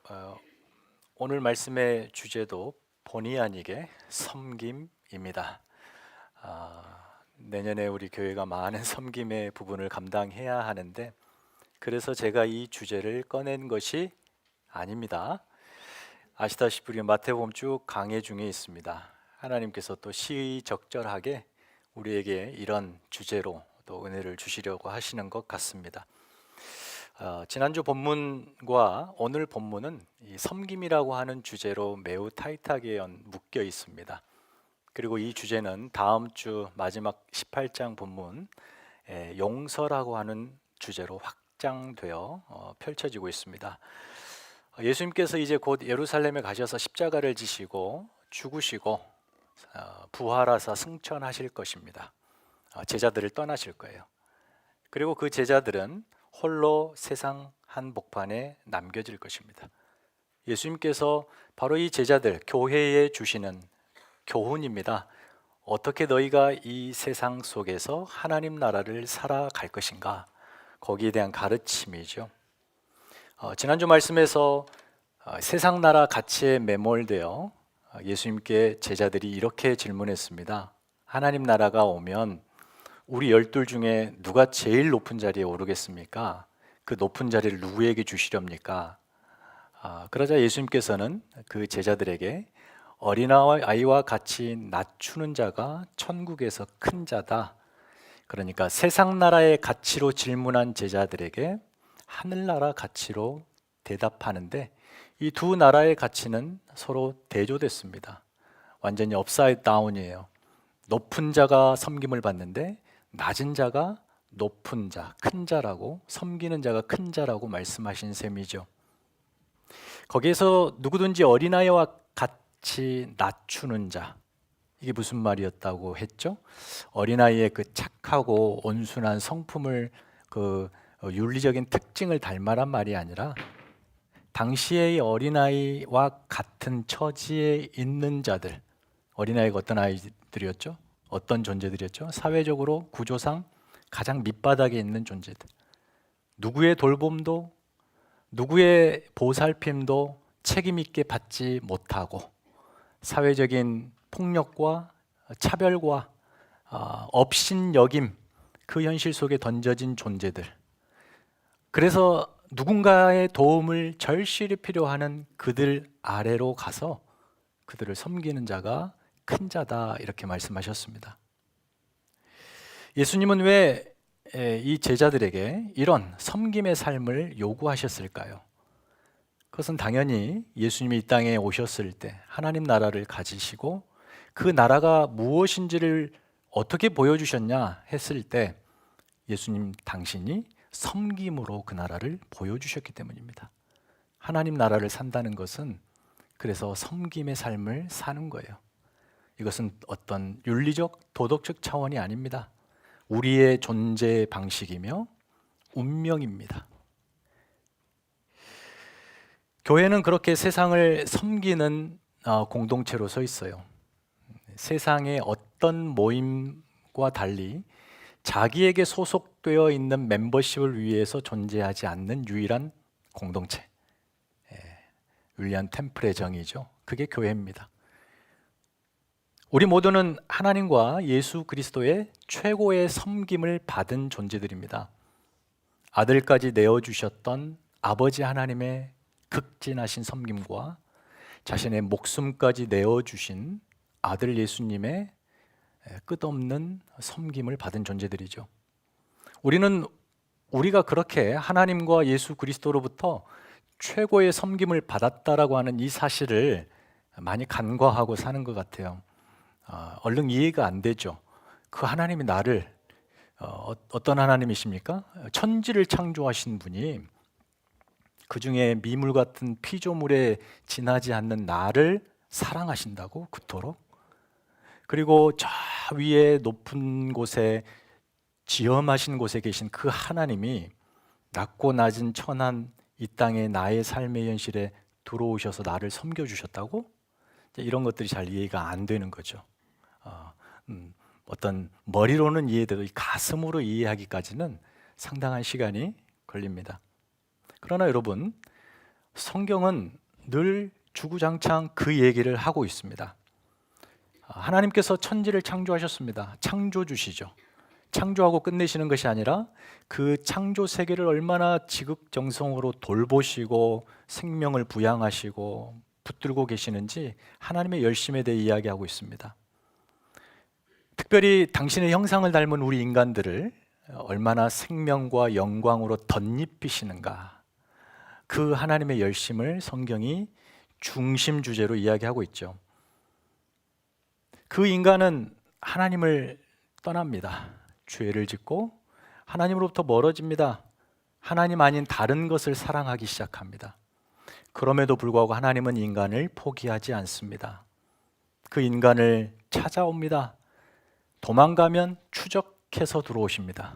어, 오늘 말씀의 주제도 본의 아니게 섬김입니다. 내년에 우리 교회가 많은 섬김의 부분을 감당해야 하는데, 그래서 제가 이 주제를 꺼낸 것이 아닙니다. 아시다시피 우리 마태복음 쭉 강해 중에 있습니다. 하나님께서 또 시의적절하게 우리에게 이런 주제로 또 은혜를 주시려고 하시는 것 같습니다. 지난주 본문과 오늘 본문은 이 섬김이라고 하는 주제로 매우 타이트하게 묶여 있습니다. 그리고 이 주제는 다음 주 마지막 18장 본문 용서라고 하는 주제로 확장되어 펼쳐지고 있습니다. 예수님께서 이제 곧 예루살렘에 가셔서 십자가를 지시고 죽으시고 부활하사 승천하실 것입니다. 제자들을 떠나실 거예요. 그리고 그 제자들은 홀로 세상 한복판에 남겨질 것입니다. 예수님께서 바로 이 제자들, 교회에 주시는 교훈입니다. 어떻게 너희가 이 세상 속에서 하나님 나라를 살아갈 것인가? 거기에 대한 가르침이죠. 지난주 말씀에서 세상 나라 가치에 매몰되어 예수님께 제자들이 이렇게 질문했습니다. 하나님 나라가 오면 우리 12 중에 누가 제일 높은 자리에 오르겠습니까? 그 높은 자리를 누구에게 주시렵니까? 그러자 예수님께서는 그 제자들에게 어린아이와 같이 낮추는 자가 천국에서 큰 자다. 그러니까 세상 나라의 가치로 질문한 제자들에게 하늘나라 가치로 대답하는데, 이 두 나라의 가치는 서로 대조됐습니다. 완전히 업사이드 다운이에요. 높은 자가 섬김을 받는데 낮은 자가 높은 자, 큰 자라고, 섬기는 자가 큰 자라고 말씀하신 셈이죠. 거기에서 누구든지 어린아이와 같이 낮추는 자, 이게 무슨 말이었다고 했죠? 어린아이의 그 착하고 온순한 성품을, 그 윤리적인 특징을 닮아란 말이 아니라 당시의 어린아이와 같은 처지에 있는 자들, 어린아이가 어떤 아이들이었죠? 어떤 존재들이었죠? 사회적으로 구조상 가장 밑바닥에 있는 존재들. 누구의 돌봄도, 누구의 보살핌도 책임 있게 받지 못하고 사회적인 폭력과 차별과 업신여김, 그 현실 속에 던져진 존재들. 그래서 누군가의 도움을 절실히 필요하는 그들 아래로 가서 그들을 섬기는 자가 큰 자다, 이렇게 말씀하셨습니다. 예수님은 왜 이 제자들에게 이런 섬김의 삶을 요구하셨을까요? 그것은 당연히 예수님이 이 땅에 오셨을 때 하나님 나라를 가지시고 그 나라가 무엇인지를 어떻게 보여주셨냐 했을 때 예수님 당신이 섬김으로 그 나라를 보여주셨기 때문입니다. 하나님 나라를 산다는 것은 그래서 섬김의 삶을 사는 거예요. 이것은 어떤 윤리적, 도덕적 차원이 아닙니다. 우리의 존재 방식이며 운명입니다. 교회는 그렇게 세상을 섬기는 공동체로 서 있어요. 세상의 어떤 모임과 달리 자기에게 소속되어 있는 멤버십을 위해서 존재하지 않는 유일한 공동체. 윌리엄 템플의 정의죠. 그게 교회입니다. 우리 모두는 하나님과 예수 그리스도의 최고의 섬김을 받은 존재들입니다. 아들까지 내어주셨던 아버지 하나님의 극진하신 섬김과 자신의 목숨까지 내어주신 아들 예수님의 끝없는 섬김을 받은 존재들이죠. 우리가 그렇게 하나님과 예수 그리스도로부터 최고의 섬김을 받았다라고 하는 이 사실을 많이 간과하고 사는 것 같아요. 얼른 이해가 안 되죠. 그 하나님이 나를 어떤 하나님이십니까? 천지를 창조하신 분이 그 중에 미물 같은 피조물에 지나지 않는 나를 사랑하신다고, 그토록? 그리고 저 위에 높은 곳에, 지엄하신 곳에 계신 그 하나님이 낮고 낮은 천한 이 땅의 나의 삶의 현실에 들어오셔서 나를 섬겨주셨다고? 이런 것들이 잘 이해가 안 되는 거죠. 어떤 머리로는 이해돼도 가슴으로 이해하기까지는 상당한 시간이 걸립니다. 그러나 여러분, 성경은 늘 주구장창 그 얘기를 하고 있습니다. 하나님께서 천지를 창조하셨습니다. 창조주시죠. 창조하고 끝내시는 것이 아니라 그 창조 세계를 얼마나 지극정성으로 돌보시고 생명을 부양하시고 붙들고 계시는지 하나님의 열심에 대해 이야기하고 있습니다. 특별히 당신의 형상을 닮은 우리 인간들을 얼마나 생명과 영광으로 덧입히시는가, 그 하나님의 열심을 성경이 중심 주제로 이야기하고 있죠. 그 인간은 하나님을 떠납니다. 죄를 짓고 하나님으로부터 멀어집니다. 하나님 아닌 다른 것을 사랑하기 시작합니다. 그럼에도 불구하고 하나님은 인간을 포기하지 않습니다. 그 인간을 찾아옵니다. 도망가면 추적해서 들어오십니다.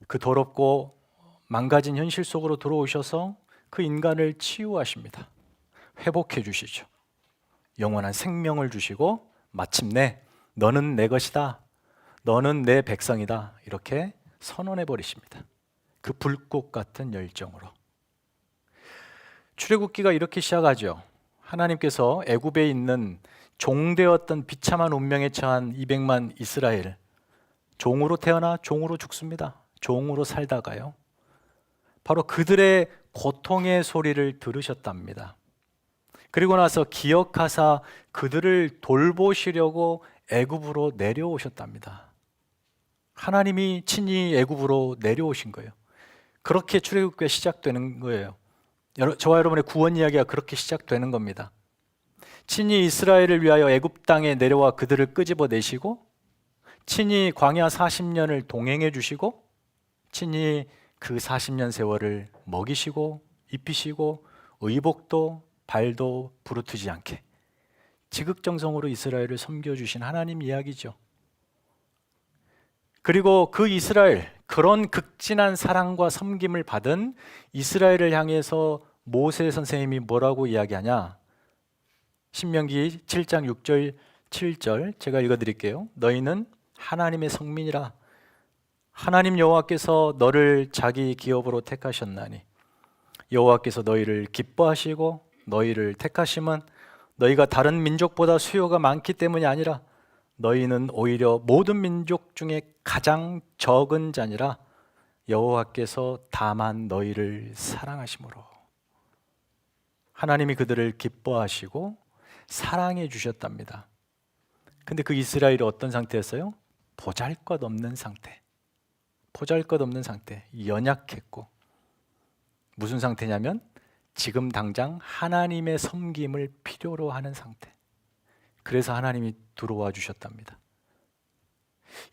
그 더럽고 망가진 현실 속으로 들어오셔서 그 인간을 치유하십니다. 회복해 주시죠. 영원한 생명을 주시고 마침내 너는 내 것이다, 너는 내 백성이다, 이렇게 선언해 버리십니다. 그 불꽃 같은 열정으로. 출애굽기가 이렇게 시작하죠. 하나님께서 애굽에 있는 종되었던 비참한 운명에 처한 200만 이스라엘, 종으로 태어나 종으로 죽습니다. 종으로 살다가요, 바로 그들의 고통의 소리를 들으셨답니다. 그리고 나서 기억하사 그들을 돌보시려고 애굽으로 내려오셨답니다. 하나님이 친히 애굽으로 내려오신 거예요. 그렇게 출애굽기가 시작되는 거예요. 저와 여러분의 구원 이야기가 그렇게 시작되는 겁니다. 친히 이스라엘을 위하여 애굽 땅에 내려와 그들을 끄집어내시고, 친히 광야 40년을 동행해 주시고, 친히 그 40년 세월을 먹이시고 입히시고 의복도 발도 부르트지 않게 지극정성으로 이스라엘을 섬겨주신 하나님 이야기죠. 그리고 그 이스라엘, 그런 극진한 사랑과 섬김을 받은 이스라엘을 향해서 모세 선생님이 뭐라고 이야기하냐? 신명기 7장 6절 7절 제가 읽어드릴게요. 너희는 하나님의 성민이라. 하나님 여호와께서 너를 자기 기업으로 택하셨나니 여호와께서 너희를 기뻐하시고 너희를 택하심은 너희가 다른 민족보다 수요가 많기 때문이 아니라 너희는 오히려 모든 민족 중에 가장 적은 자니라. 여호와께서 다만 너희를 사랑하심으로. 하나님이 그들을 기뻐하시고 사랑해 주셨답니다. 근데 그 이스라엘이 어떤 상태였어요? 보잘것없는 상태. 보잘것없는 상태, 연약했고, 무슨 상태냐면 지금 당장 하나님의 섬김을 필요로 하는 상태. 그래서 하나님이 들어와 주셨답니다.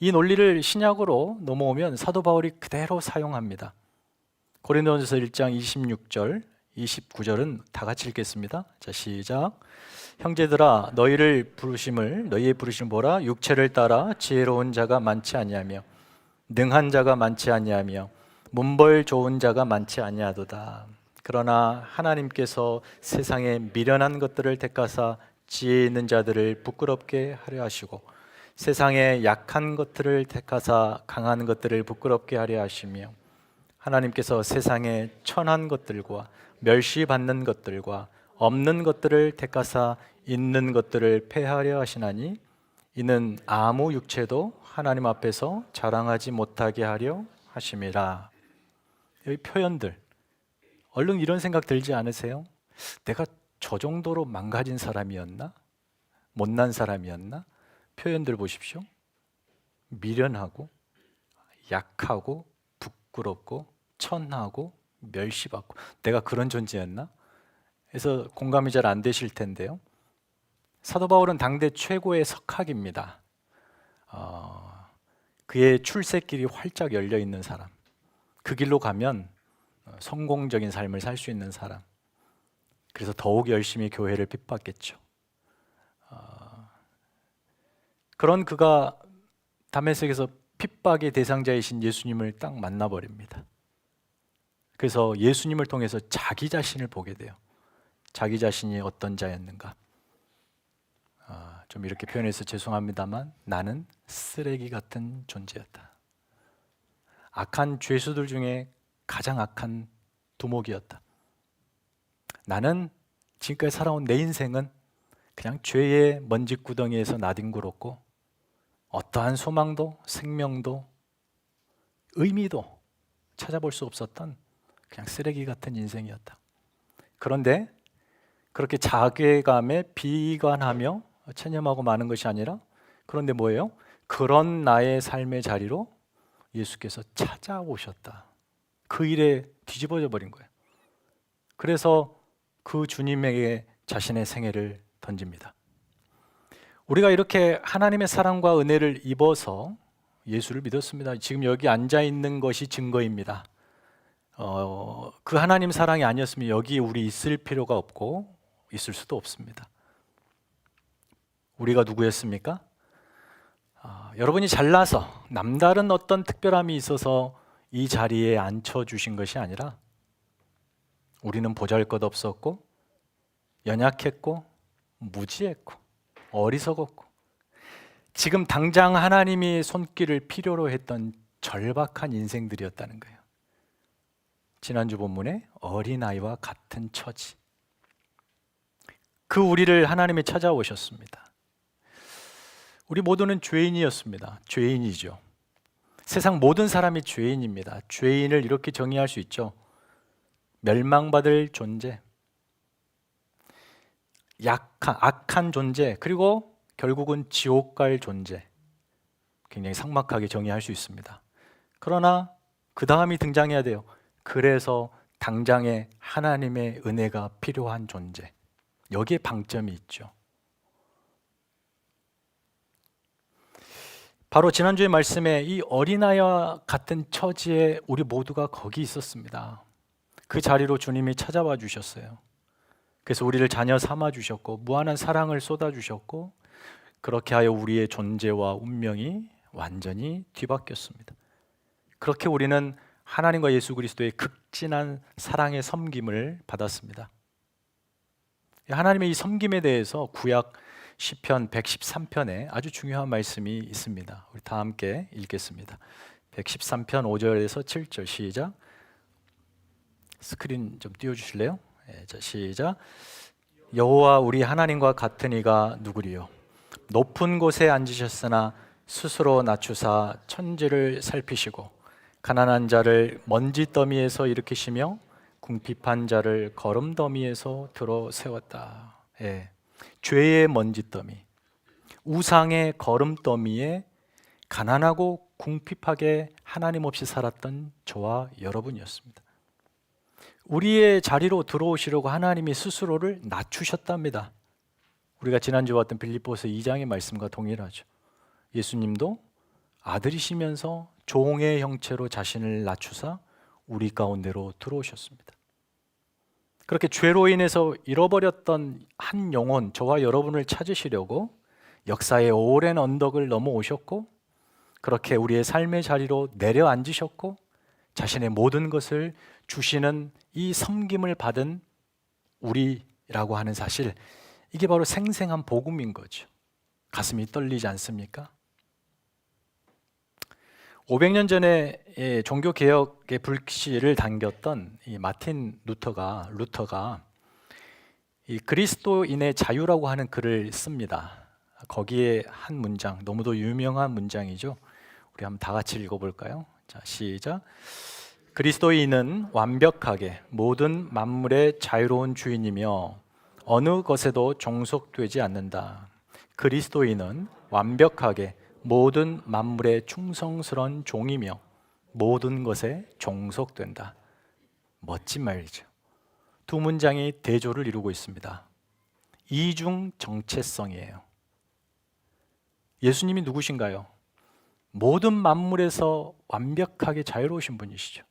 이 논리를 신약으로 넘어오면 사도 바울이 그대로 사용합니다. 고린도전서 1장 26절 29절은 다 같이 읽겠습니다. 자, 시작. 형제들아, 너희의 부르심을 보라. 육체를 따라 지혜로운 자가 많지 아니하며 능한 자가 많지 아니하며 문벌 좋은 자가 많지 아니하도다. 그러나 하나님께서 세상에 미련한 것들을 택하사 지혜 있는 자들을 부끄럽게 하려 하시고 세상에 약한 것들을 택하사 강한 것들을 부끄럽게 하려 하시며 하나님께서 세상에 천한 것들과 멸시받는 것들과 없는 것들을 택하사 있는 것들을 폐하려 하시나니 이는 아무 육체도 하나님 앞에서 자랑하지 못하게 하려 하심이라. 이 표현들, 얼른 이런 생각 들지 않으세요? 내가 저 정도로 망가진 사람이었나? 못난 사람이었나? 표현들 보십시오. 미련하고 약하고 부끄럽고 천하고 멸시받고, 내가 그런 존재였나? 그래서 공감이 잘 안 되실 텐데요. 사도 바울은 당대 최고의 석학입니다. 그의 출세길이 활짝 열려 있는 사람, 그 길로 가면 성공적인 삶을 살 수 있는 사람. 그래서 더욱 열심히 교회를 핍박했죠. 그런 그가 다메섹에서 핍박의 대상자이신 예수님을 딱 만나버립니다. 그래서 예수님을 통해서 자기 자신을 보게 돼요. 자기 자신이 어떤 자였는가. 좀 이렇게 표현해서 죄송합니다만 나는 쓰레기 같은 존재였다. 악한 죄수들 중에 가장 악한 두목이었다. 나는 지금까지 살아온 내 인생은 그냥 죄의 먼지구덩이에서 나뒹굴었고 어떠한 소망도 생명도 의미도 찾아볼 수 없었던 그냥 쓰레기 같은 인생이었다. 그런데 그렇게 자괴감에 비관하며 체념하고 마는 것이 아니라, 그런데 뭐예요? 그런 나의 삶의 자리로 예수께서 찾아오셨다. 그 일에 뒤집어져 버린 거예요. 그래서 그 주님에게 자신의 생애를 던집니다. 우리가 이렇게 하나님의 사랑과 은혜를 입어서 예수를 믿었습니다. 지금 여기 앉아 있는 것이 증거입니다. 그 하나님 사랑이 아니었으면 여기 우리 있을 필요가 없고 있을 수도 없습니다. 우리가 누구였습니까? 여러분이 잘나서 남다른 어떤 특별함이 있어서 이 자리에 앉혀주신 것이 아니라 우리는 보잘것없었고 연약했고 무지했고 어리석었고 지금 당장 하나님이 손길을 필요로 했던 절박한 인생들이었다는 거예요. 지난주 본문에 어린아이와 같은 처지. 그 우리를 하나님이 찾아오셨습니다. 우리 모두는 죄인이었습니다. 죄인이죠. 세상 모든 사람이 죄인입니다. 죄인을 이렇게 정의할 수 있죠. 멸망받을 존재, 악한 존재, 그리고 결국은 지옥 갈 존재. 굉장히 삭막하게 정의할 수 있습니다. 그러나 그 다음이 등장해야 돼요. 그래서 당장에 하나님의 은혜가 필요한 존재. 여기에 방점이 있죠. 바로 지난주의 말씀에 이 어린아이와 같은 처지에 우리 모두가 거기 있었습니다. 그 자리로 주님이 찾아와 주셨어요. 그래서 우리를 자녀 삼아 주셨고 무한한 사랑을 쏟아 주셨고 그렇게 하여 우리의 존재와 운명이 완전히 뒤바뀌었습니다. 그렇게 우리는 하나님과 예수 그리스도의 극진한 사랑의 섬김을 받았습니다. 하나님의 이 섬김에 대해서 구약 시편 113편에 아주 중요한 말씀이 있습니다. 우리 다 함께 읽겠습니다. 113편 5절에서 7절 시작. 스크린 좀 띄워주실래요? 자, 시작. 여호와 우리 하나님과 같은 이가 누구리요? 높은 곳에 앉으셨으나 스스로 낮추사 천지를 살피시고 가난한 자를 먼지더미에서 일으키시며 궁핍한 자를 거름더미에서 들어 세웠다. 죄의 먼지더미, 우상의 거름더미에 가난하고 궁핍하게 하나님 없이 살았던 저와 여러분이었습니다. 우리의 자리로 들어오시려고 하나님이 스스로를 낮추셨답니다. 우리가 지난주에 왔던 빌립보서 2장의 말씀과 동일하죠. 예수님도 아들이시면서 종의 형체로 자신을 낮추사 우리 가운데로 들어오셨습니다. 그렇게 죄로 인해서 잃어버렸던 한 영혼, 저와 여러분을 찾으시려고 역사의 오랜 언덕을 넘어오셨고 그렇게 우리의 삶의 자리로 내려앉으셨고 자신의 모든 것을 주시는 이 섬김을 받은 우리라고 하는 사실, 이게 바로 생생한 복음인 거죠. 가슴이 떨리지 않습니까? 500년 전에 종교개혁의 불씨를 당겼던 이 마틴 루터가 이 그리스도인의 자유라고 하는 글을 씁니다. 거기에 한 문장, 너무도 유명한 문장이죠. 우리 한번 다 같이 읽어볼까요? 자, 시작. 그리스도인은 완벽하게 모든 만물의 자유로운 주인이며 어느 것에도 종속되지 않는다. 그리스도인은 완벽하게 모든 만물의 충성스러운 종이며 모든 것에 종속된다. 멋진 말이죠. 두 문장이 대조를 이루고 있습니다. 이중 정체성이에요. 예수님이 누구신가요? 모든 만물에서 완벽하게 자유로우신 분이시죠.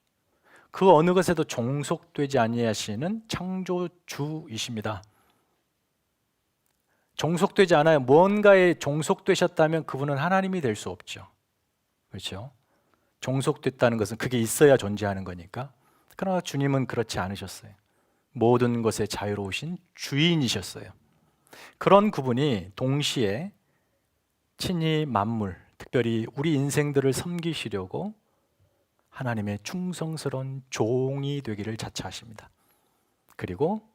그 어느 것에도 종속되지 아니하시는 창조주이십니다. 종속되지 않아요. 뭔가에 종속되셨다면 그분은 하나님이 될 수 없죠. 그렇죠? 종속됐다는 것은 그게 있어야 존재하는 거니까. 그러나 주님은 그렇지 않으셨어요. 모든 것에 자유로우신 주인이셨어요. 그런 그분이 동시에 친히 만물, 특별히 우리 인생들을 섬기시려고 하나님의 충성스러운 종이 되기를 자처하십니다. 그리고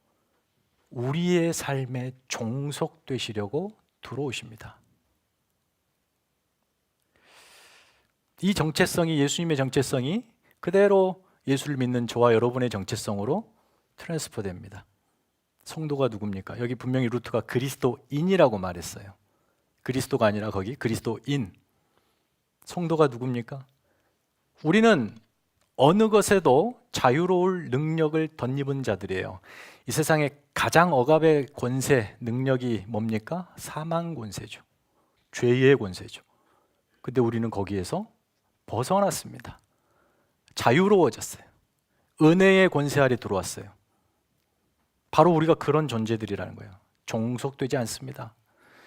우리의 삶에 종속되시려고 들어오십니다. 이 정체성이, 예수님의 정체성이 그대로 예수를 믿는 저와 여러분의 정체성으로 트랜스퍼됩니다. 성도가 누굽니까? 여기 분명히 루트가 그리스도인이라고 말했어요. 그리스도가 아니라 거기 그리스도인. 성도가 누굽니까? 우리는 어느 것에도 자유로울 능력을 덧입은 자들이에요. 이 세상에 가장 억압의 권세, 능력이 뭡니까? 사망 권세죠. 죄의 권세죠. 근데 우리는 거기에서 벗어났습니다. 자유로워졌어요. 은혜의 권세 아래 들어왔어요. 바로 우리가 그런 존재들이라는 거예요. 종속되지 않습니다.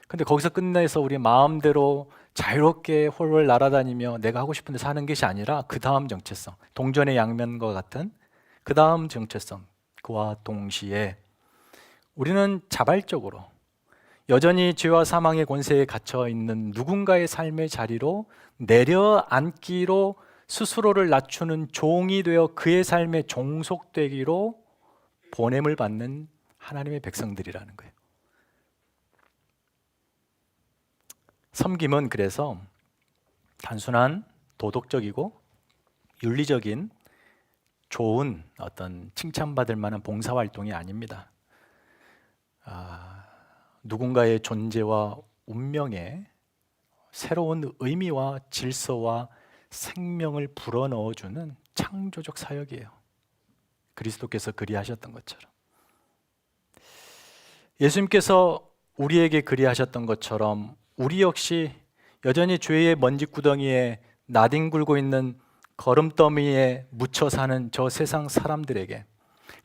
근데 거기서 끝내서 우리 마음대로 자유롭게 홀홀 날아다니며 내가 하고 싶은 데 사는 것이 아니라 그 다음 정체성, 동전의 양면과 같은 그 다음 정체성, 그와 동시에 우리는 자발적으로 여전히 죄와 사망의 권세에 갇혀 있는 누군가의 삶의 자리로 내려앉기로 스스로를 낮추는 종이 되어 그의 삶에 종속되기로 보냄을 받는 하나님의 백성들이라는 거예요. 섬김은 그래서 단순한 도덕적이고 윤리적인 좋은 어떤 칭찬받을 만한 봉사활동이 아닙니다. 누군가의 존재와 운명에 새로운 의미와 질서와 생명을 불어넣어주는 창조적 사역이에요. 그리스도께서 그리하셨던 것처럼, 예수님께서 우리에게 그리하셨던 것처럼 우리 역시 여전히 죄의 먼지 구덩이에 나뒹굴고 있는 거름더미에 묻혀 사는 저 세상 사람들에게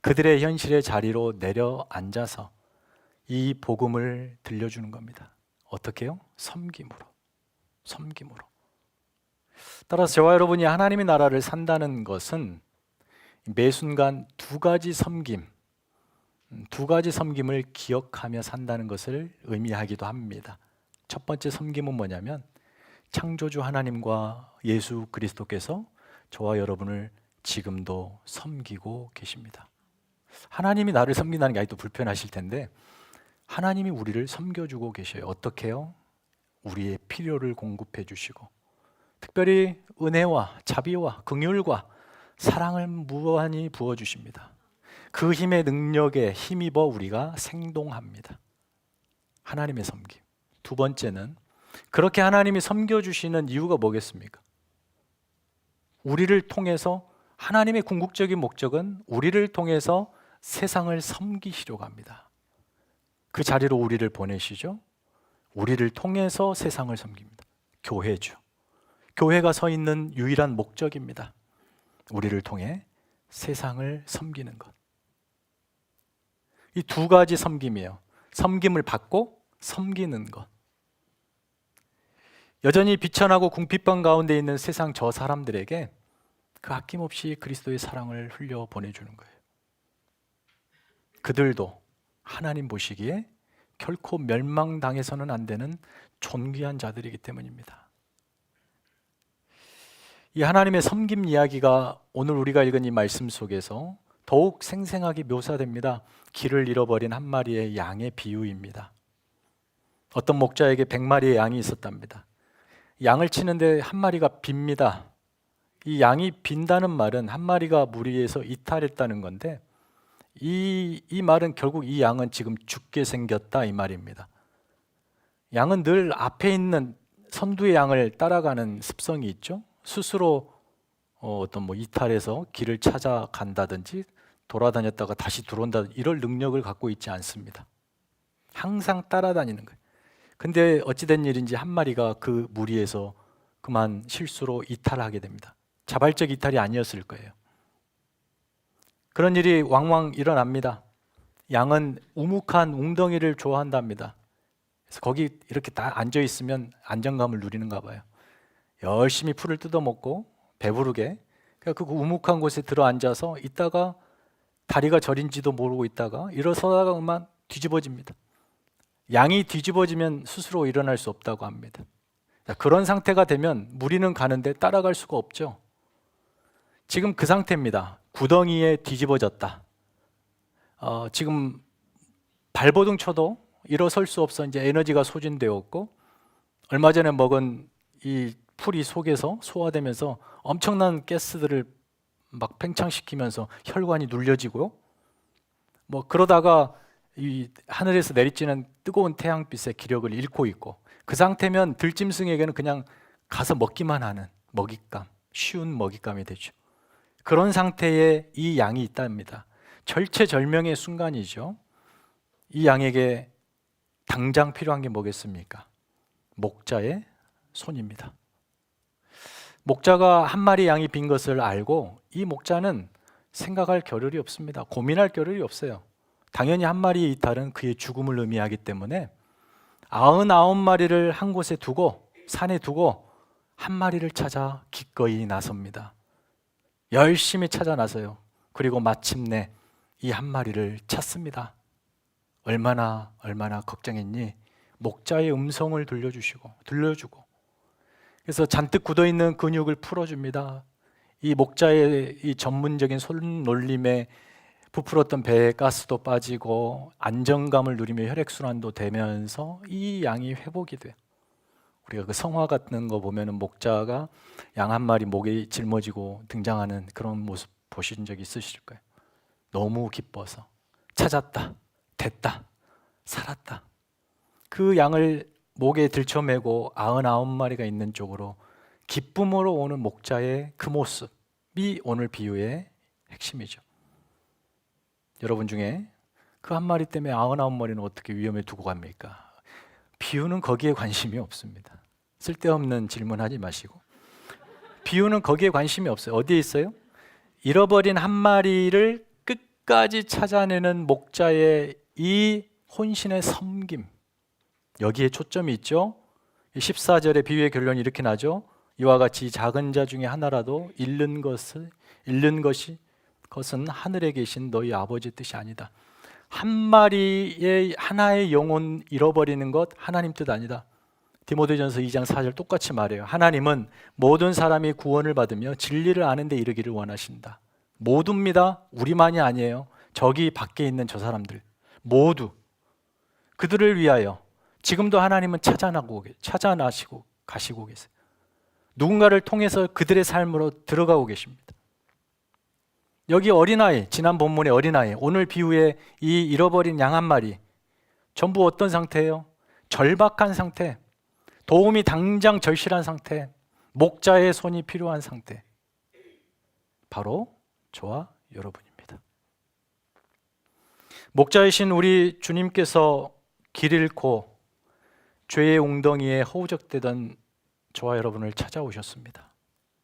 그들의 현실의 자리로 내려앉아서 이 복음을 들려주는 겁니다. 어떻게요? 섬김으로. 섬김으로. 따라서 저와 여러분이 하나님의 나라를 산다는 것은 매 순간 두 가지 섬김을 기억하며 산다는 것을 의미하기도 합니다. 첫 번째 섬김은 뭐냐면 창조주 하나님과 예수 그리스도께서 저와 여러분을 지금도 섬기고 계십니다. 하나님이 나를 섬긴다는 게 아직도 불편하실 텐데 하나님이 우리를 섬겨주고 계셔요. 어떻게요? 우리의 필요를 공급해 주시고 특별히 은혜와 자비와 긍휼과 사랑을 무한히 부어주십니다. 그 힘의 능력에 힘입어 우리가 생동합니다. 하나님의 섬김. 두 번째는 그렇게 하나님이 섬겨주시는 이유가 뭐겠습니까? 우리를 통해서 하나님의 궁극적인 목적은 우리를 통해서 세상을 섬기시려고 합니다. 그 자리로 우리를 보내시죠. 우리를 통해서 세상을 섬깁니다. 교회죠. 교회가 서 있는 유일한 목적입니다. 우리를 통해 세상을 섬기는 것. 이 두 가지 섬김이에요. 섬김을 받고 섬기는 것. 여전히 비천하고 궁핍방 가운데 있는 세상 저 사람들에게 그 아낌없이 그리스도의 사랑을 흘려 보내주는 거예요. 그들도 하나님 보시기에 결코 멸망당해서는 안 되는 존귀한 자들이기 때문입니다. 이 하나님의 섬김 이야기가 오늘 우리가 읽은 이 말씀 속에서 더욱 생생하게 묘사됩니다. 길을 잃어버린 한 마리의 양의 비유입니다. 어떤 목자에게 100마리의 양이 있었답니다. 양을 치는데 한 마리가 빕니다. 이 양이 빈다는 말은 한 마리가 무리에서 이탈했다는 건데 이 말은 결국 이 양은 지금 죽게 생겼다 이 말입니다. 양은 늘 앞에 있는 선두의 양을 따라가는 습성이 있죠. 스스로 어떤 이탈해서 길을 찾아간다든지 돌아다녔다가 다시 들어온다 이럴 능력을 갖고 있지 않습니다. 항상 따라다니는 거예요. 근데 어찌된 일인지 한 마리가 그 무리에서 그만 실수로 이탈하게 됩니다. 자발적 이탈이 아니었을 거예요. 그런 일이 왕왕 일어납니다. 양은 우묵한 웅덩이를 좋아한답니다. 그래서 거기 이렇게 딱 앉아 있으면 안정감을 누리는가 봐요. 열심히 풀을 뜯어먹고 배부르게 그 우묵한 곳에 들어앉아서 있다가 다리가 저린지도 모르고 있다가 일어서다가 그만 뒤집어집니다. 양이 뒤집어지면 스스로 일어날 수 없다고 합니다. 그런 상태가 되면 무리는 가는데 따라갈 수가 없죠. 지금 그 상태입니다. 구덩이에 뒤집어졌다. 지금 발버둥 쳐도 일어설 수 없어 이제 에너지가 소진되었고, 얼마 전에 먹은 이 풀이 속에서 소화되면서 엄청난 가스들을 막 팽창시키면서 혈관이 눌려지고요. 뭐 그러다가 이 하늘에서 내리쬐는 뜨거운 태양빛의 기력을 잃고 있고, 그 상태면 들짐승에게는 그냥 가서 먹기만 하는 먹잇감, 쉬운 먹잇감이 되죠. 그런 상태에 이 양이 있답니다. 절체절명의 순간이죠. 이 양에게 당장 필요한 게 뭐겠습니까? 목자의 손입니다. 목자가 한 마리 양이 빈 것을 알고 이 목자는 생각할 겨를이 없습니다. 고민할 겨를이 없어요. 당연히 한 마리의 이탈은 그의 죽음을 의미하기 때문에 99마리를 한 곳에 두고, 산에 두고 한 마리를 찾아 기꺼이 나섭니다. 열심히 찾아 나서요. 그리고 마침내 이 한 마리를 찾습니다. 얼마나 걱정했니? 목자의 음성을 들려주고, 그래서 잔뜩 굳어있는 근육을 풀어줍니다. 이 목자의 이 전문적인 손놀림에 부풀었던 배에 가스도 빠지고 안정감을 누리며 혈액순환도 되면서 이 양이 회복이 돼요. 우리가 그 성화 같은 거 보면은 목자가 양 한 마리 목에 짊어지고 등장하는 그런 모습 보신 적 있으실 거예요. 너무 기뻐서 찾았다, 됐다, 살았다. 그 양을 목에 들쳐매고 99마리가 있는 쪽으로 기쁨으로 오는 목자의 그 모습이 오늘 비유의 핵심이죠. 여러분 중에 그 한 마리 때문에 99마리는 어떻게 위험에 두고 갑니까? 비유는 거기에 관심이 없습니다. 쓸데없는 질문하지 마시고. 비유는 거기에 관심이 없어요. 어디에 있어요? 잃어버린 한 마리를 끝까지 찾아내는 목자의 이 혼신의 섬김, 여기에 초점이 있죠. 14절의 비유의 결론이 이렇게 나죠. 이와 같이 작은 자 중에 하나라도 잃는 것은 하늘에 계신 너희 아버지의 뜻이 아니다. 한 마리의 하나의 영혼 잃어버리는 것 하나님 뜻 아니다. 디모데전서 2장 4절 똑같이 말해요. 하나님은 모든 사람이 구원을 받으며 진리를 아는 데 이르기를 원하신다. 모두입니다. 우리만이 아니에요. 저기 밖에 있는 저 사람들 모두, 그들을 위하여 지금도 하나님은 찾아나시고 가시고 계세요. 누군가를 통해서 그들의 삶으로 들어가고 계십니다. 여기 어린아이, 지난 본문의 어린아이, 오늘 비유의 이 잃어버린 양 한 마리, 전부 어떤 상태예요? 절박한 상태, 도움이 당장 절실한 상태, 목자의 손이 필요한 상태, 바로 저와 여러분입니다. 목자이신 우리 주님께서 길 잃고 죄의 웅덩이에 허우적대던 저와 여러분을 찾아오셨습니다.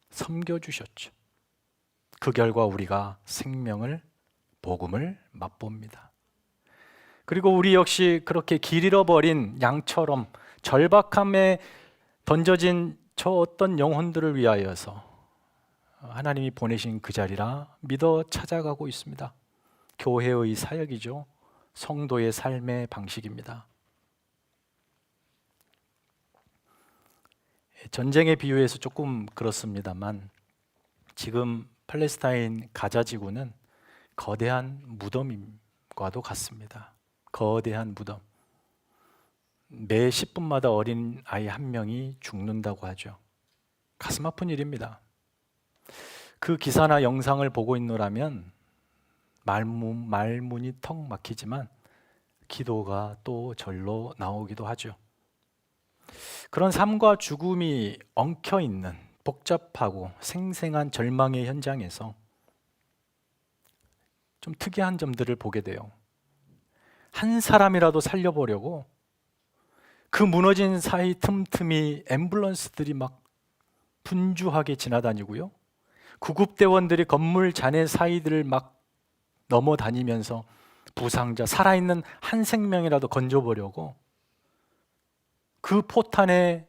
섬겨주셨죠. 그 결과 우리가 생명을, 복음을 맛봅니다. 그리고 우리 역시 그렇게 길 잃어버린 양처럼 절박함에 던져진 저 어떤 영혼들을 위하여서 하나님이 보내신 그 자리라 믿어 찾아가고 있습니다. 교회의 사역이죠. 성도의 삶의 방식입니다. 전쟁의 비유에서 조금 그렇습니다만, 지금 팔레스타인 가자 지구는 거대한 무덤과도 같습니다. 거대한 무덤. 매 10분마다 어린 아이 한 명이 죽는다고 하죠. 가슴 아픈 일입니다. 그 기사나 영상을 보고 있노라면 말문이 턱 막히지만 기도가 또 절로 나오기도 하죠. 그런 삶과 죽음이 엉켜있는 복잡하고 생생한 절망의 현장에서 좀 특이한 점들을 보게 돼요. 한 사람이라도 살려보려고 그 무너진 사이 틈틈이 앰뷸런스들이 막 분주하게 지나다니고요. 구급대원들이 건물 잔해 사이들을 막 넘어다니면서 부상자, 살아있는 한 생명이라도 건져보려고 그 포탄이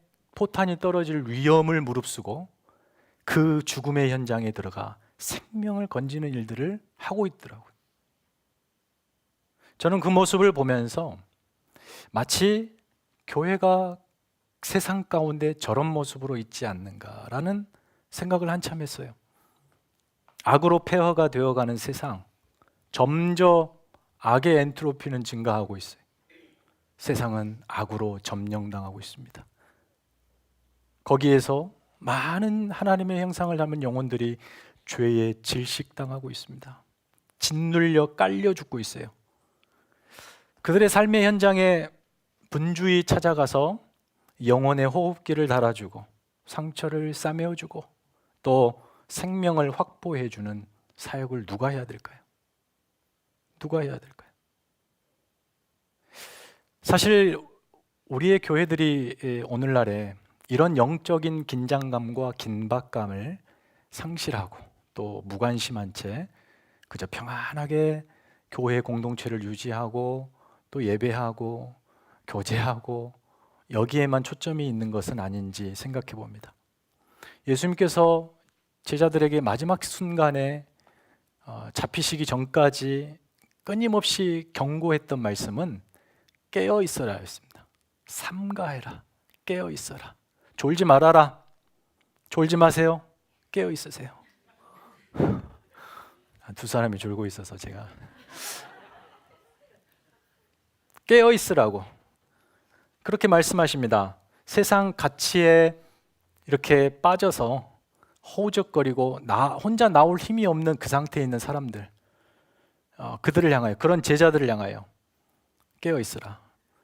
떨어질 위험을 무릅쓰고 그 죽음의 현장에 들어가 생명을 건지는 일들을 하고 있더라고요. 저는 그 모습을 보면서 마치 교회가 세상 가운데 저런 모습으로 있지 않는가라는 생각을 한참 했어요. 악으로 폐허가 되어가는 세상, 점점 악의 엔트로피는 증가하고 있어요. 세상은 악으로 점령당하고 있습니다. 거기에서 많은 하나님의 형상을 닮은 영혼들이 죄에 질식당하고 있습니다. 짓눌려 깔려 죽고 있어요. 그들의 삶의 현장에 분주히 찾아가서 영혼의 호흡기를 달아주고 상처를 싸매어주고 또 생명을 확보해주는 사역을 누가 해야 될까요? 누가 해야 될까요? 사실 우리의 교회들이 오늘날에 이런 영적인 긴장감과 긴박감을 상실하고 또 무관심한 채 그저 평안하게 교회 공동체를 유지하고 또 예배하고 교제하고 여기에만 초점이 있는 것은 아닌지 생각해 봅니다. 예수님께서 제자들에게 마지막 순간에 잡히시기 전까지 끊임없이 경고했던 말씀은 깨어 있어라 였습니다. 삼가해라. 깨어 있어라. 졸지 말아라. 졸지 마세요. 깨어 있으세요. 두 사람이 졸고 있어서 제가 깨어 있으라고 그렇게 말씀하십니다. 세상 가치에 이렇게 빠져서 허우적거리고 혼자 나올 힘이 없는 그 상태에 있는 사람들, 그들을 향하여, 그런 제자들을 향하여 깨어 있으라.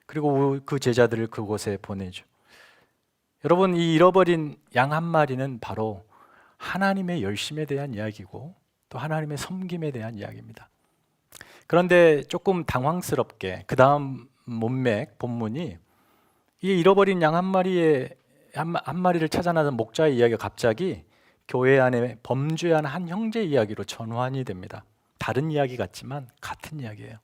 그리고 그 제자들을 그곳에 보내죠. 여러분, 이 잃어버린 양 한 마리는 바로 하나님의 열심에 대한 이야기고 또 하나님의 섬김에 대한 이야기입니다. 그런데 조금 당황스럽게 그 다음 문맥 본문이 이 잃어버린 양 한 마리를 찾아 나선 목자의 이야기가 갑자기 교회 안에 범죄한 한 형제 이야기로 전환이 됩니다. 다른 이야기 같지만 같은 이야기예요.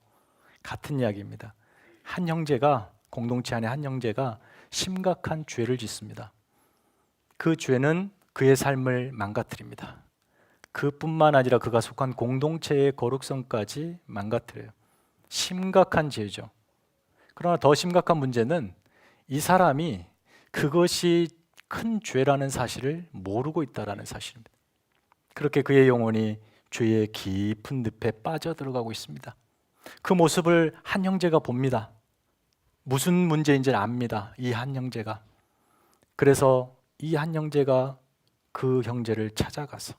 같은 이야기입니다. 한 형제가, 공동체 안에 한 형제가 심각한 죄를 짓습니다. 그 죄는 그의 삶을 망가뜨립니다. 그뿐만 아니라 그가 속한 공동체의 거룩성까지 망가뜨려요. 심각한 죄죠. 그러나 더 심각한 문제는 이 사람이 그것이 큰 죄라는 사실을 모르고 있다는 사실입니다. 그렇게 그의 영혼이 죄의 깊은 늪에 빠져들어가고 있습니다. 그 모습을 한 형제가 봅니다. 무슨 문제인지를 압니다. 이 한 형제가. 그래서 이 한 형제가 그 형제를 찾아가서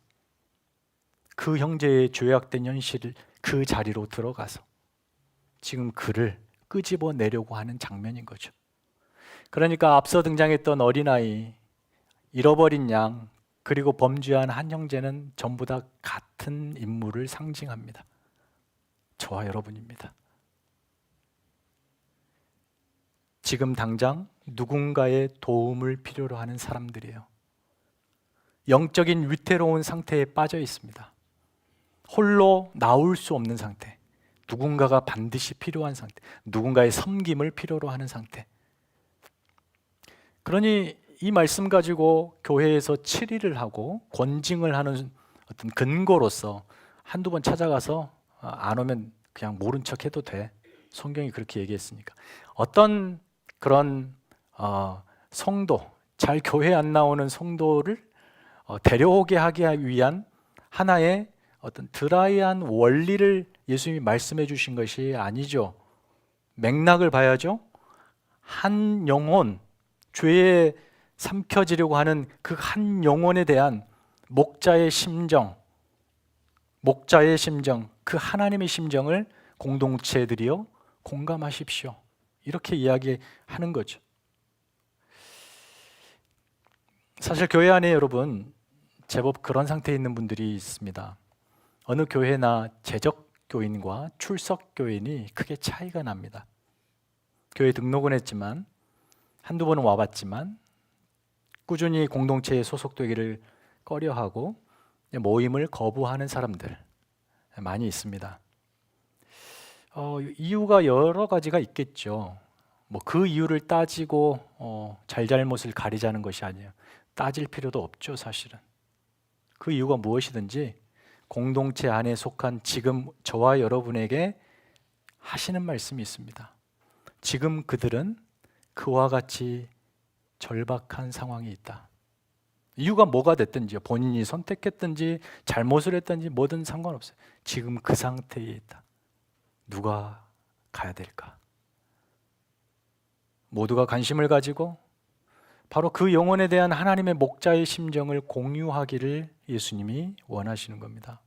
그 형제의 죄악된 현실을 그 자리로 들어가서 지금 그를 끄집어내려고 하는 장면인 거죠. 그러니까 앞서 등장했던 어린아이, 잃어버린 양, 그리고 범죄한 한 형제는 전부 다 같은 인물을 상징합니다. 저와 여러분입니다. 지금 당장 누군가의 도움을 필요로 하는 사람들이에요. 영적인 위태로운 상태에 빠져 있습니다. 홀로 나올 수 없는 상태, 누군가가 반드시 필요한 상태, 누군가의 섬김을 필요로 하는 상태. 그러니 이 말씀 가지고 교회에서 치리를 하고 권징을 하는 어떤 근거로서 한두 번 찾아가서 안 오면 그냥 모른 척 해도 돼. 성경이 그렇게 얘기했으니까. 어떤 그런 성도, 잘 교회 안 나오는 성도를 데려오게 하기 위한 하나의 어떤 드라이한 원리를 예수님이 말씀해 주신 것이 아니죠. 맥락을 봐야죠. 한 영혼, 죄에 삼켜지려고 하는 그 한 영혼에 대한 목자의 심정, 그 하나님의 심정을 공동체들이여 공감하십시오. 이렇게 이야기하는 거죠. 사실 교회 안에 여러분 제법 그런 상태에 있는 분들이 있습니다. 어느 교회나 재적 교인과 출석 교인이 크게 차이가 납니다. 교회 등록은 했지만 한두 번은 와봤지만 꾸준히 공동체에 소속되기를 꺼려하고 모임을 거부하는 사람들 많이 있습니다. 이유가 여러 가지가 있겠죠. 그 이유를 따지고 잘잘못을 가리자는 것이 아니에요. 따질 필요도 없죠, 사실은. 그 이유가 무엇이든지 공동체 안에 속한 지금 저와 여러분에게 하시는 말씀이 있습니다. 지금 그들은 그와 같이 절박한 상황이 있다. 이유가 뭐가 됐든지, 본인이 선택했든지 잘못을 했든지 뭐든 상관없어요. 지금 그 상태에 있다. 누가 가야 될까? 모두가 관심을 가지고 바로 그 영혼에 대한 하나님의 목자의 심정을 공유하기를 예수님이 원하시는 겁니다.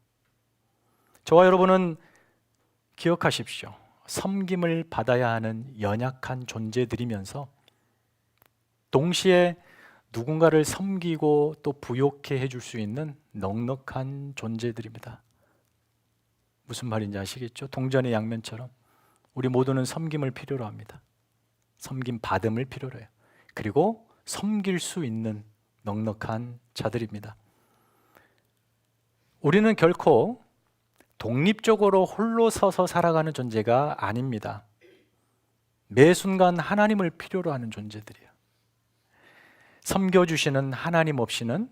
저와 여러분은 기억하십시오. 섬김을 받아야 하는 연약한 존재들이면서 동시에 누군가를 섬기고 또 부욕해 해줄 수 있는 넉넉한 존재들입니다. 무슨 말인지 아시겠죠? 동전의 양면처럼 우리 모두는 섬김을 필요로 합니다. 섬김 받음을 필요로 해요. 그리고 섬길 수 있는 넉넉한 자들입니다. 우리는 결코 독립적으로 홀로 서서 살아가는 존재가 아닙니다. 매 순간 하나님을 필요로 하는 존재들이에요. 섬겨주시는 하나님 없이는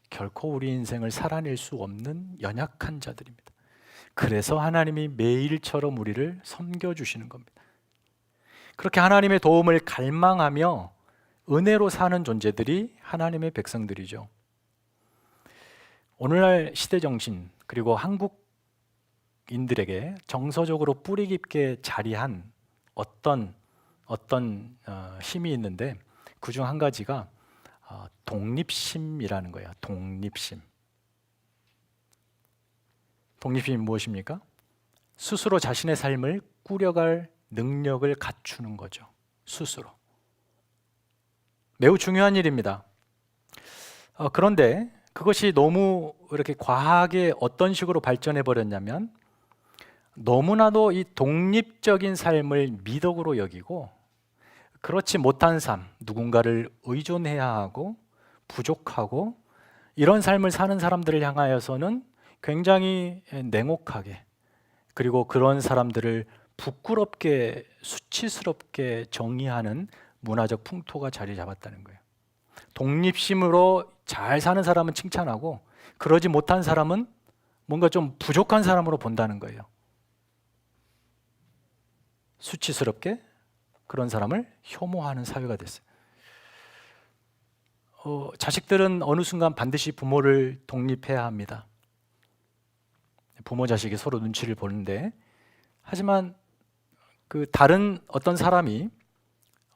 결코 우리 인생을 살아낼 수 없는 연약한 자들입니다. 그래서 하나님이 매일처럼 우리를 섬겨주시는 겁니다. 그렇게 하나님의 도움을 갈망하며 은혜로 사는 존재들이 하나님의 백성들이죠. 오늘날 시대정신 그리고 한국인들에게 정서적으로 뿌리 깊게 자리한 어떤 힘이 있는데 그중 한 가지가 독립심이라는 거예요. 독립심. 독립심이 무엇입니까? 스스로 자신의 삶을 꾸려갈 능력을 갖추는 거죠. 스스로. 매우 중요한 일입니다. 그런데 그것이 너무 이렇게 과하게 어떤 식으로 발전해 버렸냐면 너무나도 이 독립적인 삶을 미덕으로 여기고 그렇지 못한 삶, 누군가를 의존해야 하고 부족하고 이런 삶을 사는 사람들을 향하여서는 굉장히 냉혹하게 그리고 그런 사람들을 부끄럽게 수치스럽게 정의하는 문화적 풍토가 자리 잡았다는 거예요. 독립심으로 잘 사는 사람은 칭찬하고 그러지 못한 사람은 뭔가 좀 부족한 사람으로 본다는 거예요. 수치스럽게 그런 사람을 혐오하는 사회가 됐어요. 자식들은 어느 순간 반드시 부모를 독립해야 합니다. 부모 자식이 서로 눈치를 보는데 하지만 그 다른 어떤 사람이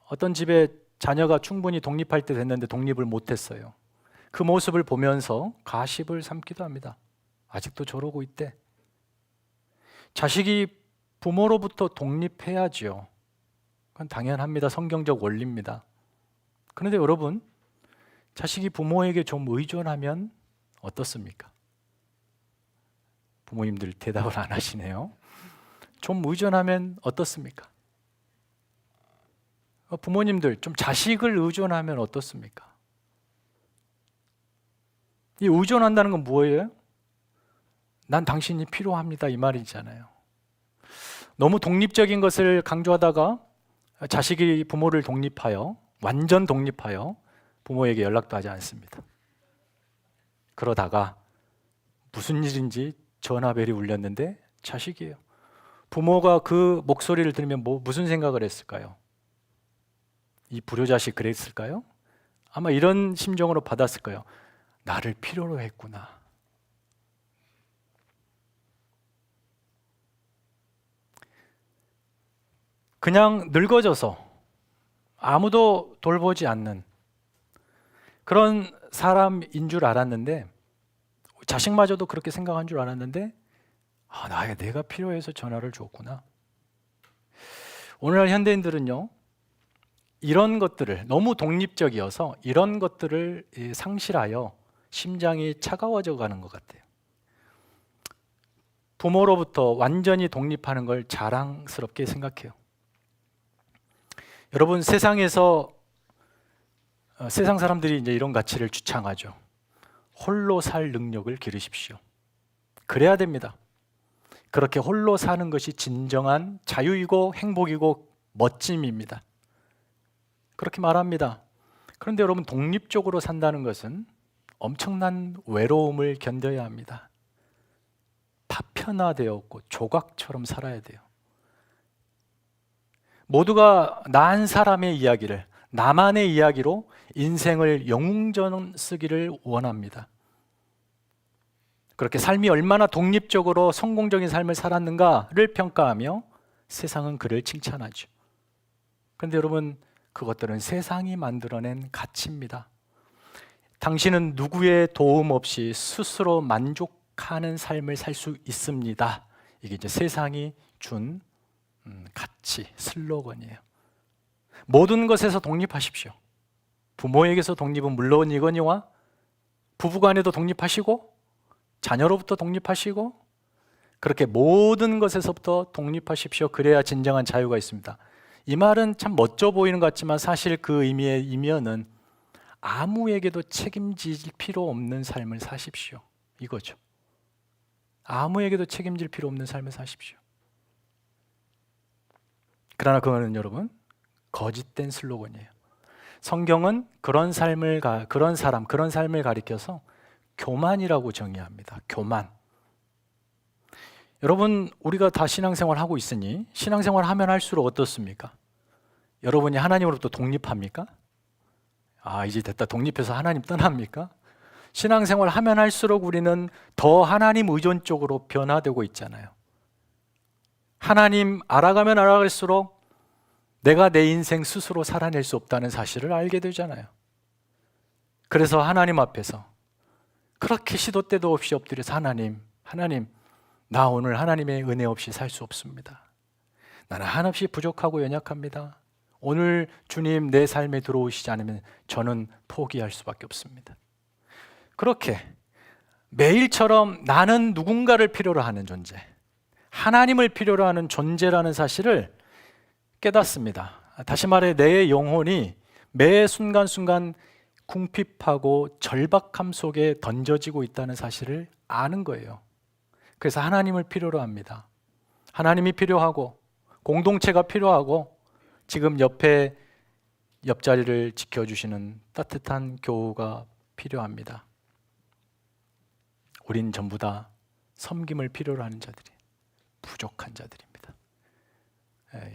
어떤 집에 자녀가 충분히 독립할 때 됐는데 독립을 못했어요. 그 모습을 보면서 가십을 삼기도 합니다. 아직도 저러고 있대. 자식이 부모로부터 독립해야지요. 그건 당연합니다. 성경적 원리입니다. 그런데 여러분, 자식이 부모에게 좀 의존하면 어떻습니까? 부모님들 대답을 안 하시네요. 좀 의존하면 어떻습니까? 부모님들 좀 자식을 의존하면 어떻습니까? 이 의존한다는 건 뭐예요? 난 당신이 필요합니다 이 말이잖아요. 너무 독립적인 것을 강조하다가 자식이 부모를 독립하여 완전 독립하여 부모에게 연락도 하지 않습니다. 그러다가 무슨 일인지 전화벨이 울렸는데 자식이에요. 부모가 그 목소리를 들으면 무슨 생각을 했을까요? 이 불효자식 그랬을까요? 아마 이런 심정으로 받았을 거예요. 나를 필요로 했구나. 그냥 늙어져서 아무도 돌보지 않는 그런 사람인 줄 알았는데 자식마저도 그렇게 생각한 줄 알았는데 내가 필요해서 전화를 줬구나. 오늘날 현대인들은요 이런 것들을 너무 독립적이어서 이런 것들을 상실하여 심장이 차가워져 가는 것 같아요. 부모로부터 완전히 독립하는 걸 자랑스럽게 생각해요. 여러분 세상에서 세상 사람들이 이제 이런 가치를 주창하죠. 홀로 살 능력을 기르십시오. 그래야 됩니다. 그렇게 홀로 사는 것이 진정한 자유이고 행복이고 멋짐입니다. 그렇게 말합니다. 그런데 여러분 독립적으로 산다는 것은 엄청난 외로움을 견뎌야 합니다. 파편화되었고 조각처럼 살아야 돼요. 모두가 나 한 사람의 이야기를 나만의 이야기로 인생을 영웅전 쓰기를 원합니다. 그렇게 삶이 얼마나 독립적으로 성공적인 삶을 살았는가를 평가하며 세상은 그를 칭찬하죠. 그런데 여러분, 그것들은 세상이 만들어낸 가치입니다. 당신은 누구의 도움 없이 스스로 만족하는 삶을 살 수 있습니다. 이게 이제 세상이 준 가치, 슬로건이에요. 모든 것에서 독립하십시오. 부모에게서 독립은 물론이거니와 부부간에도 독립하시고 자녀로부터 독립하시고 그렇게 모든 것에서부터 독립하십시오. 그래야 진정한 자유가 있습니다. 이 말은 참 멋져 보이는 것 같지만 사실 그 의미의 이면은 아무에게도 책임질 필요 없는 삶을 사십시오. 이거죠. 아무에게도 책임질 필요 없는 삶을 사십시오. 그러나 그거는 여러분 거짓된 슬로건이에요. 성경은 그런 삶을 가리켜서 교만이라고 정의합니다. 교만. 여러분, 우리가 다 신앙생활 하고 있으니 신앙생활 하면 할수록 어떻습니까? 여러분이 하나님으로부터 독립합니까? 이제 됐다. 독립해서 하나님 떠납니까? 신앙생활 하면 할수록 우리는 더 하나님 의존 쪽으로 변화되고 있잖아요. 하나님 알아가면 알아갈수록 내가 내 인생 스스로 살아낼 수 없다는 사실을 알게 되잖아요. 그래서 하나님 앞에서 그렇게 시도 때도 없이 엎드려서 하나님, 나 오늘 하나님의 은혜 없이 살 수 없습니다. 나는 한없이 부족하고 연약합니다. 오늘 주님 내 삶에 들어오시지 않으면 저는 포기할 수밖에 없습니다. 그렇게 매일처럼 나는 누군가를 필요로 하는 존재, 하나님을 필요로 하는 존재라는 사실을 깨닫습니다. 다시 말해 내 영혼이 매 순간순간 궁핍하고 절박함 속에 던져지고 있다는 사실을 아는 거예요. 그래서 하나님을 필요로 합니다. 하나님이 필요하고 공동체가 필요하고 지금 옆자리를 지켜주시는 따뜻한 교우가 필요합니다. 우린 전부 다 섬김을 필요로 하는 자들이 부족한 자들입니다.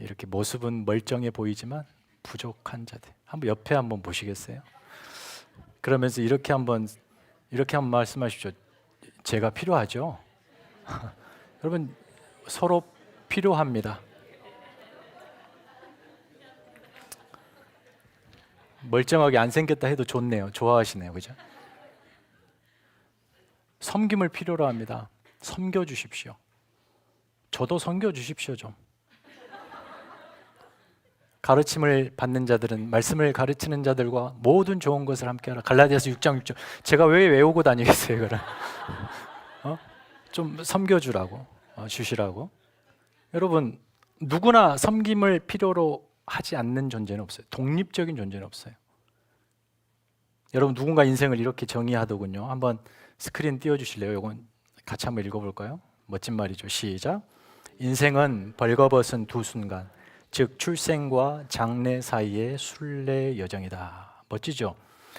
이렇게 모습은 멀쩡해 보이지만 부족한 자들. 옆에 한번 보시겠어요? 그러면서 이렇게 한번 말씀하십시오. 제가 필요하죠? 여러분 서로 필요합니다. 멀쩡하게 안 생겼다 해도 좋네요. 좋아하시네요. 그죠? 섬김을 필요로 합니다. 섬겨주십시오. 저도 섬겨주십시오 좀. 가르침을 받는 자들은 말씀을 가르치는 자들과 모든 좋은 것을 함께하라. 갈라디아서 6장 6절. 제가 왜 외우고 다니겠어요, 그걸? 좀 섬겨주라고, 주시라고. 여러분, 누구나 섬김을 필요로 하지 않는 존재는 없어요. 독립적인 존재는 없어요. 여러분, 누군가 인생을 이렇게 정의하더군요. 한번 스크린 띄워주실래요? 이건 같이 한번 읽어볼까요? 멋진 말이죠. 시작. 인생은 벌거벗은 두 순간, 즉 출생과 장래 사이의 순례 여정이다. 멋지죠?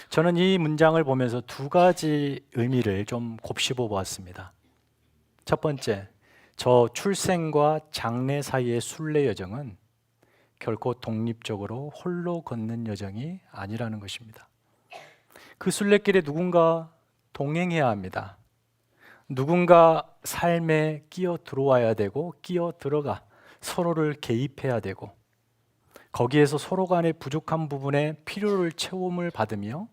저는 이 문장을 보면서 두 가지 의미를 좀 곱씹어 보았습니다. 첫 번째, 저 출생과 장래 사이의 순례 여정은 결코 독립적으로 홀로 걷는 여정이 아니라는 것입니다. 그 순례길에 누군가 동행해야 합니다. 누군가 삶에 끼어 들어와야 되고 끼어 들어가 서로를 개입해야 되고 거기에서 서로 간의 부족한 부분에 필요를 채움을 받으며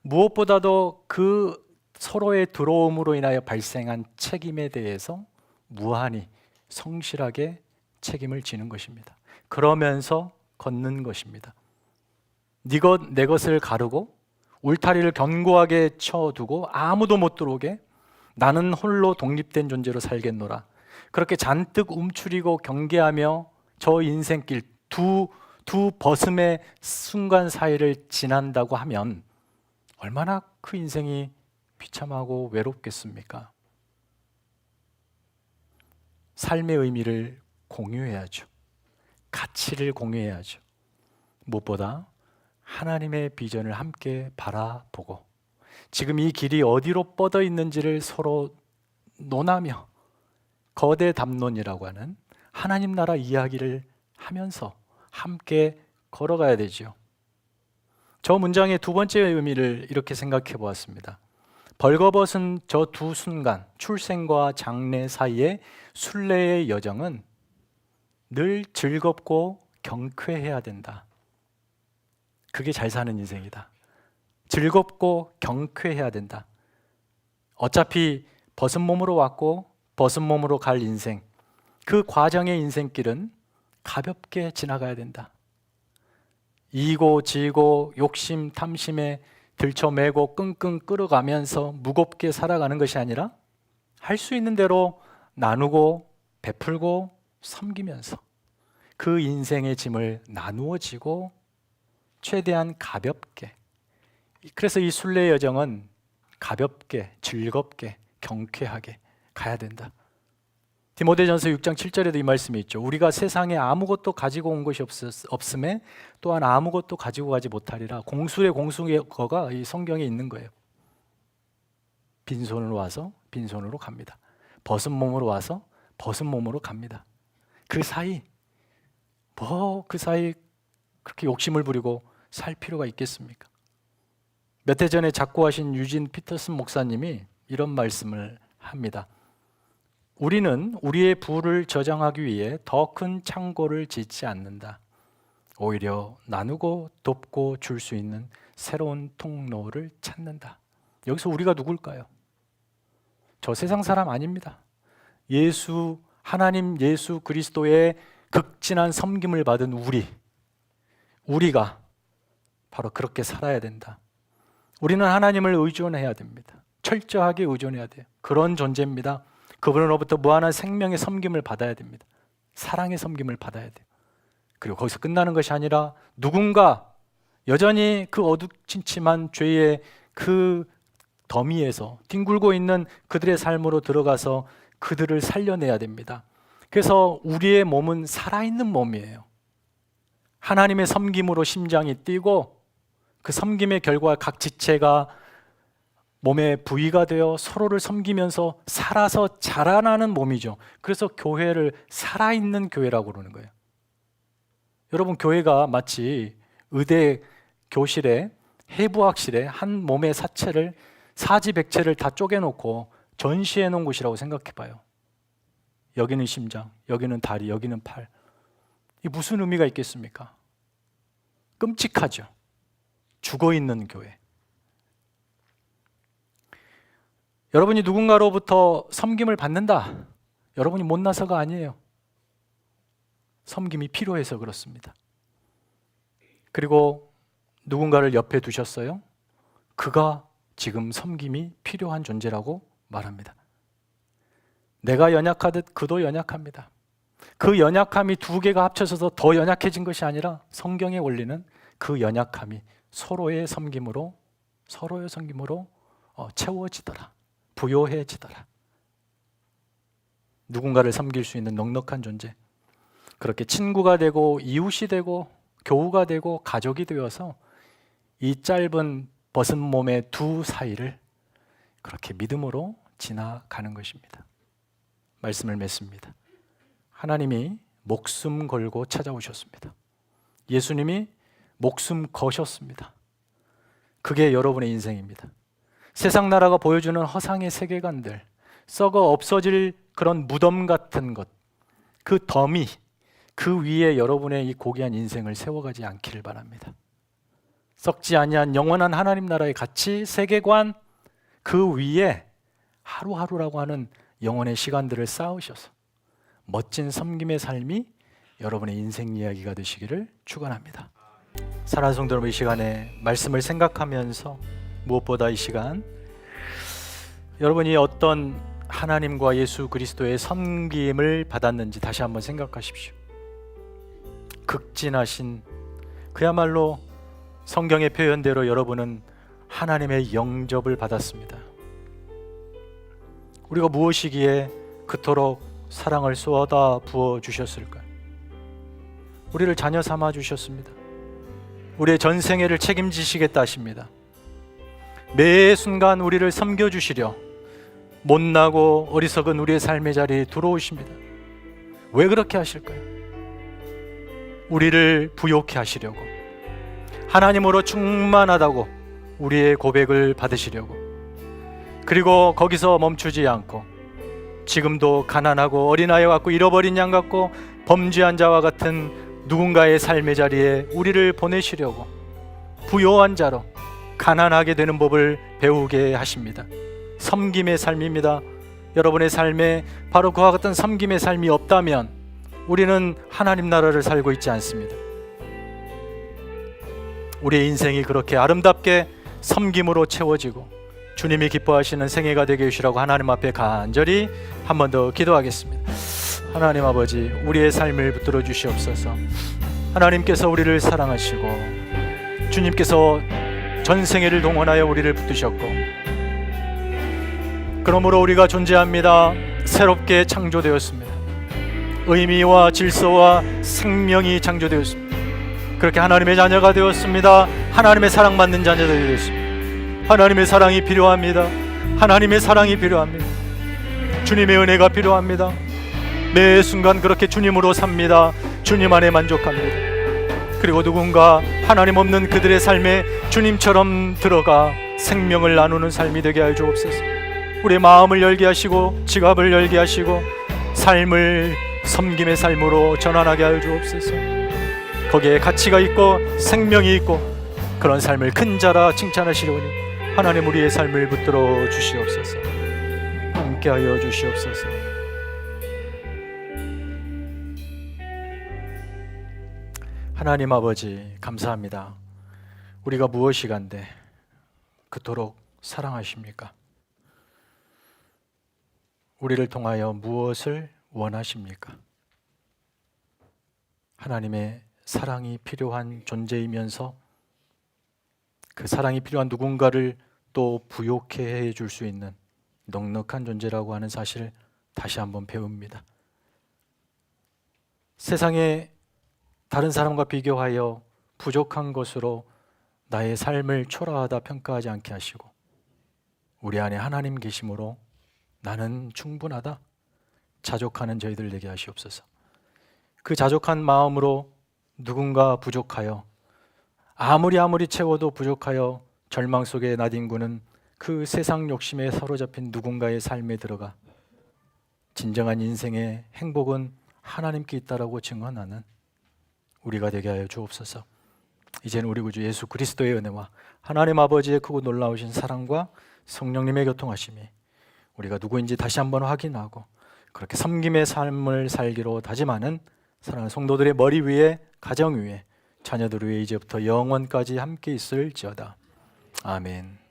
무엇보다도 그 서로의 들어옴으로 인하여 발생한 책임에 대해서 무한히 성실하게 책임을 지는 것입니다. 그러면서 걷는 것입니다. 네 것 내 것을 가르고 울타리를 견고하게 쳐두고 아무도 못 들어오게 나는 홀로 독립된 존재로 살겠노라. 그렇게 잔뜩 움츠리고 경계하며 저 인생길 두 벗음의 순간 사이를 지난다고 하면 얼마나 그 인생이 비참하고 외롭겠습니까? 삶의 의미를 공유해야죠. 가치를 공유해야죠. 무엇보다 하나님의 비전을 함께 바라보고 지금 이 길이 어디로 뻗어 있는지를 서로 논하며 거대 담론이라고 하는 하나님 나라 이야기를 하면서 함께 걸어가야 되죠. 저 문장의 두 번째 의미를 이렇게 생각해 보았습니다. 벌거벗은 저 두 순간, 출생과 장래 사이의 순례의 여정은 늘 즐겁고 경쾌해야 된다. 그게 잘 사는 인생이다. 즐겁고 경쾌해야 된다. 어차피 벗은 몸으로 왔고 벗은 몸으로 갈 인생, 그 과정의 인생길은 가볍게 지나가야 된다. 이고 지고 욕심 탐심에 들쳐매고 끙끙 끌어가면서 무겁게 살아가는 것이 아니라 할 수 있는 대로 나누고 베풀고 섬기면서 그 인생의 짐을 나누어 지고 최대한 가볍게, 그래서 이 순례 여정은 가볍게 즐겁게 경쾌하게 가야 된다. 디모데전서 6장 7절에도 이 말씀이 있죠. 우리가 세상에 아무것도 가지고 온 것이 없음에 또한 아무것도 가지고 가지 못하리라. 공술의 공수거가 이 성경에 있는 거예요. 빈손으로 와서 빈손으로 갑니다. 벗은 몸으로 와서 벗은 몸으로 갑니다. 그 사이 그렇게 욕심을 부리고 살 필요가 있겠습니까? 몇 해 전에 작고하신 유진 피터슨 목사님이 이런 말씀을 합니다. 우리는 우리의 부를 저장하기 위해 더 큰 창고를 짓지 않는다. 오히려 나누고 돕고 줄 수 있는 새로운 통로를 찾는다. 여기서 우리가 누굴까요? 저 세상 사람 아닙니다. 하나님 예수 그리스도의 극진한 섬김을 받은 우리가 바로 그렇게 살아야 된다. 우리는 하나님을 의존해야 됩니다. 철저하게 의존해야 돼요. 그런 존재입니다. 그분으로부터 무한한 생명의 섬김을 받아야 됩니다. 사랑의 섬김을 받아야 돼요. 그리고 거기서 끝나는 것이 아니라 누군가 여전히 그 어두침침한 죄의 그 더미에서 뒹굴고 있는 그들의 삶으로 들어가서 그들을 살려내야 됩니다. 그래서 우리의 몸은 살아있는 몸이에요. 하나님의 섬김으로 심장이 뛰고 그 섬김의 결과 각 지체가 몸의 부위가 되어 서로를 섬기면서 살아서 자라나는 몸이죠. 그래서 교회를 살아있는 교회라고 그러는 거예요. 여러분, 교회가 마치 의대 교실에 해부학실에 한 몸의 사체를 사지백체를 다 쪼개놓고 전시해 놓은 곳이라고 생각해 봐요. 여기는 심장, 여기는 다리, 여기는 팔. 이게 무슨 의미가 있겠습니까? 끔찍하죠. 죽어있는 교회. 여러분이 누군가로부터 섬김을 받는다. 여러분이 못나서가 아니에요. 섬김이 필요해서 그렇습니다. 그리고 누군가를 옆에 두셨어요. 그가 지금 섬김이 필요한 존재라고 말합니다. 내가 연약하듯 그도 연약합니다. 그 연약함이 두 개가 합쳐져서 더 연약해진 것이 아니라 성경의 원리는 그 연약함이 서로의 섬김으로 채워지더라. 부요해지더라. 누군가를 섬길 수 있는 넉넉한 존재. 그렇게 친구가 되고 이웃이 되고 교우가 되고 가족이 되어서 이 짧은 벗은 몸의 두 사이를 그렇게 믿음으로 지나가는 것입니다. 말씀을 맺습니다. 하나님이 목숨 걸고 찾아오셨습니다. 예수님이 목숨 거셨습니다. 그게 여러분의 인생입니다. 세상 나라가 보여주는 허상의 세계관들, 썩어 없어질 그런 무덤 같은 것, 그 더미, 그 위에 여러분의 이 고귀한 인생을 세워가지 않기를 바랍니다. 썩지 아니한 영원한 하나님 나라의 가치, 세계관, 그 위에 하루하루라고 하는 영혼의 시간들을 쌓으셔서 멋진 섬김의 삶이 여러분의 인생 이야기가 되시기를 축원합니다. 사랑하는 성도 여러분, 이 시간에 말씀을 생각하면서 무엇보다 이 시간 여러분이 어떤 하나님과 예수 그리스도의 섬김을 받았는지 다시 한번 생각하십시오. 극진하신, 그야말로 성경의 표현대로 여러분은 하나님의 영접을 받았습니다. 우리가 무엇이기에 그토록 사랑을 쏟아 부어 주셨을까요? 우리를 자녀 삼아 주셨습니다. 우리의 전생애를 책임지시겠다 하십니다. 매 순간 우리를 섬겨주시려 못나고 어리석은 우리의 삶의 자리에 들어오십니다. 왜 그렇게 하실까요? 우리를 부욕해 하시려고, 하나님으로 충만하다고 우리의 고백을 받으시려고, 그리고 거기서 멈추지 않고 지금도 가난하고 어린아이 같고 잃어버린 양 같고 범죄한 자와 같은 누군가의 삶의 자리에 우리를 보내시려고 부요한 자로 가난하게 되는 법을 배우게 하십니다. 섬김의 삶입니다. 여러분의 삶에 바로 그와 같은 섬김의 삶이 없다면 우리는 하나님 나라를 살고 있지 않습니다. 우리의 인생이 그렇게 아름답게 섬김으로 채워지고 주님이 기뻐하시는 생애가 되게 해주시라고 하나님 앞에 간절히 한 번 더 기도하겠습니다. 하나님 아버지, 우리의 삶을 붙들어 주시옵소서. 하나님께서 우리를 사랑하시고 주님께서 전생애를 동원하여 우리를 붙드셨고, 그러므로 우리가 존재합니다. 새롭게 창조되었습니다. 의미와 질서와 생명이 창조되었습니다. 그렇게 하나님의 자녀가 되었습니다. 하나님의 사랑받는 자녀들이 되었습니다. 하나님의 사랑이 필요합니다. 하나님의 사랑이 필요합니다. 주님의 은혜가 필요합니다. 매 순간 그렇게 주님으로 삽니다. 주님 안에 만족합니다. 그리고 누군가 하나님 없는 그들의 삶에 주님처럼 들어가 생명을 나누는 삶이 되게 하여 주옵소서. 우리의 마음을 열게 하시고 지갑을 열게 하시고 삶을 섬김의 삶으로 전환하게 하여 주옵소서. 거기에 가치가 있고 생명이 있고 그런 삶을 큰 자라 칭찬하시려니 하나님 우리의 삶을 붙들어 주시옵소서. 함께하여 주시옵소서. 하나님 아버지, 감사합니다. 우리가 무엇이 간데 그토록 사랑하십니까? 우리를 통하여 무엇을 원하십니까? 하나님의 사랑이 필요한 존재이면서 그 사랑이 필요한 누군가를 또 부욕해 줄 수 있는 넉넉한 존재라고 하는 사실을 다시 한번 배웁니다. 세상에 다른 사람과 비교하여 부족한 것으로 나의 삶을 초라하다 평가하지 않게 하시고 우리 안에 하나님 계심으로 나는 충분하다 자족하는 저희들 되게 하시옵소서. 그 자족한 마음으로 누군가 부족하여 아무리 채워도 부족하여 절망 속에 나뒹구는 그 세상 욕심에 사로잡힌 누군가의 삶에 들어가 진정한 인생의 행복은 하나님께 있다라고 증언하는 우리가 되게 하여 주옵소서. 이제는 우리 구주 예수 그리스도의 은혜와 하나님 아버지의 크고 놀라우신 사랑과 성령님의 교통하심이 우리가 누구인지 다시 한번 확인하고 그렇게 섬김의 삶을 살기로 다짐하는 사랑하는 성도들의 머리 위에, 가정 위에, 자녀들 위에 이제부터 영원까지 함께 있을지어다. 아멘.